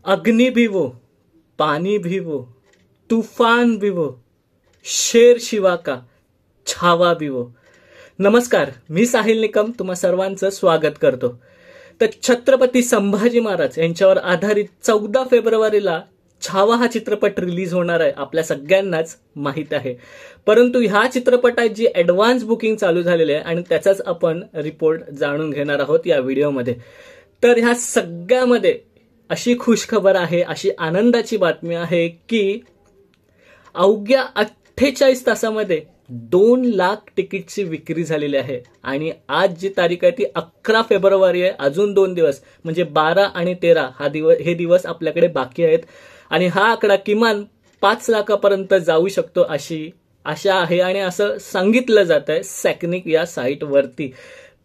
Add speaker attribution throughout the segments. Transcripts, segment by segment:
Speaker 1: अग्नि भी वो, पानी भी वो, तूफान भी वो, शेर शिवा का छावा भी वो. नमस्कार, मी साहिल निकम तुम्हा सर्वांचं स्वागत करतो. तर छत्रपती संभाजी महाराज यांच्यावर आधारित 14 फेब्रुवारीला छावा हा चित्रपट रिलीज होणार आहे आपल्या सगळ्यांनाच माहित आहे. परंतु ह्या चित्रपटाची जी ॲडव्हान्स बुकिंग चालू झालेली आहे आणि त्याचाच आपण रिपोर्ट जाणून घेणार आहोत या व्हिडिओमध्ये. तर ह्या सगळ्यामध्ये अशी खुशखबर आहे, अशी आनंदाची बातमी आहे की अवघ्या 48 तासामध्ये 2 लाख तिकीटची विक्री झालेली आहे. आणि आज जी तारीख आहे ती 11 फेब्रुवारी आहे. अजून 2 दिवस म्हणजे 12 आणि 13 हे दिवस आपल्याकडे बाकी आहेत आणि हा आकडा किमान 5 लाखापर्यंत जाऊ शकतो अशी आशा आहे आणि असं सांगितलं जात आहे सॅकनिक या साईटवरती.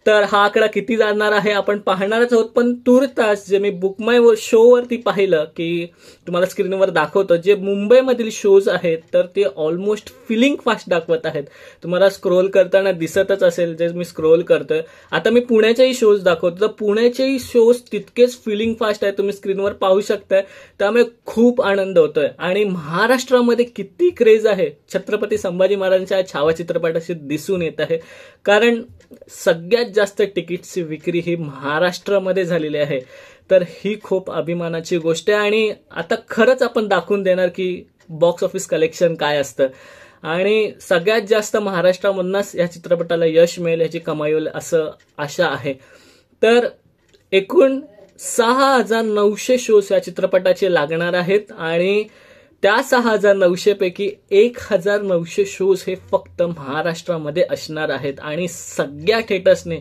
Speaker 1: तर हा आकडा किती जाणार आहे आपण पाहणारच आहोत. पण तूर्तास जे मी बुक माय शो वरती पाहिलं की तुम्हाला स्क्रीनवर दाखवतो, जे मुंबईमधील शोज आहेत तर ते ऑलमोस्ट फिलिंग फास्ट दाखवत आहेत. तुम्हाला स्क्रोल करताना दिसतच असेल, जे मी स्क्रोल करतोय. आता मी पुण्याचेही शोज दाखवतो तर पुण्याचेही शोज तितकेच फिलिंग फास्ट आहे, तुम्ही स्क्रीनवर पाहू शकताय. त्यामुळे खूप आनंद होतोय. आणि महाराष्ट्रामध्ये किती क्रेज आहे छत्रपती संभाजी महाराजांच्या छावा चित्रपटाशी दिसून येत आहे. कारण सगळ्यात जास्त तिकीटची विक्री ही महाराष्ट्रामध्ये झालेली आहे. तर ही खूप अभिमानाची गोष्ट आहे आणि आता खरंच आपण दाखवून देणार की बॉक्स ऑफिस कलेक्शन काय असतं आणि सगळ्यात जास्त महाराष्ट्रामधूनच या चित्रपटाला यश मिळेल, याची कमाई होईल असं आशा आहे. तर एकूण 6,900 शोज या चित्रपटाचे लागणार आहेत आणि त्या 6,900 पैकी 1,900 शोज हे फक्त महाराष्ट्रामध्ये असणार आहेत. आणि सगळ्या थिएटर्सने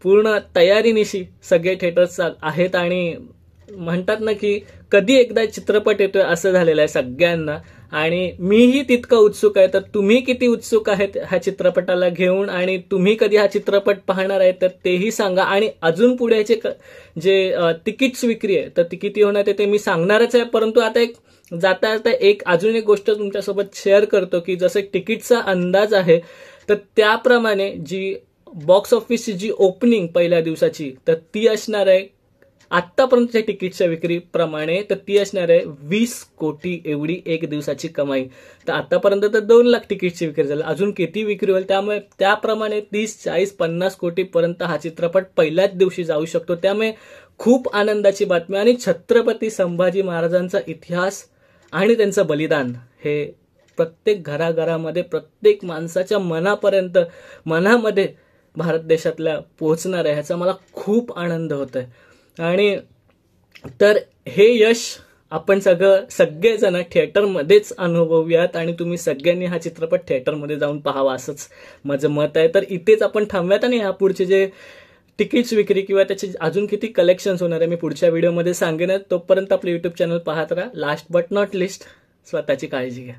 Speaker 1: पूर्ण तयारीनिशी सगळे थिएटर्स आहेत आणि म्हणतात ना की कधी एकदा चित्रपट येतोय असं झालेलं आहे सगळ्यांना. आणि मीही तितका उत्सुक आहे. तर तुम्ही किती उत्सुक आहेत ह्या चित्रपटाला घेऊन आणि तुम्ही कधी हा चित्रपट पाहणार आहे तर तेही सांगा. आणि अजून पुढेचे जे तिकीट्स विक्री आहे तर ती किती होणार ते मी सांगणारच आहे. परंतु आता जाता अजून एक गोष्ट तुमच्यासोबत शेअर करतो की जसं तिकीटचा अंदाज आहे तर त्याप्रमाणे जी बॉक्स ऑफिसची जी ओपनिंग पहिल्या दिवसाची तर ती असणार आहे आतापर्यंतच्या तिकीटच्या विक्रीप्रमाणे, तर ती असणार आहे 20 कोटी एवढी एक दिवसाची कमाई. तर आतापर्यंत तर 2 लाख तिकीटची विक्री झाली, अजून किती विक्री होईल. त्यामुळे त्याप्रमाणे 30, 40, 50 कोटीपर्यंत हा चित्रपट पहिल्याच दिवशी जाऊ शकतो. त्यामुळे खूप आनंदाची बातमी. आणि छत्रपती संभाजी महाराजांचा इतिहास आणि त्यांचं बलिदान हे प्रत्येक घराघरामध्ये, प्रत्येक माणसाच्या मनामध्ये भारत देशातल्या पोहोचणार आहे, ह्याचा मला खूप आनंद होतोय. आणि तर हे यश आपण सगळेजण थिएटरमध्येच अनुभवूयात आणि तुम्ही सगळ्यांनी हा चित्रपट थिएटरमध्ये जाऊन पाहावा असंच माझं मत आहे. तर इथेच आपण थांबूयात आणि ह्या पुढचे जे तिकीट्स विक्री किंवा त्याचे अजून किती कलेक्शन्स होणार आहे मी पुढच्या व्हिडिओमध्ये सांगेन. तोपर्यंत आपलं युट्यूब चॅनल पाहत राहा. लास्ट बट नॉट लिस्ट, स्वतःची काळजी घ्या.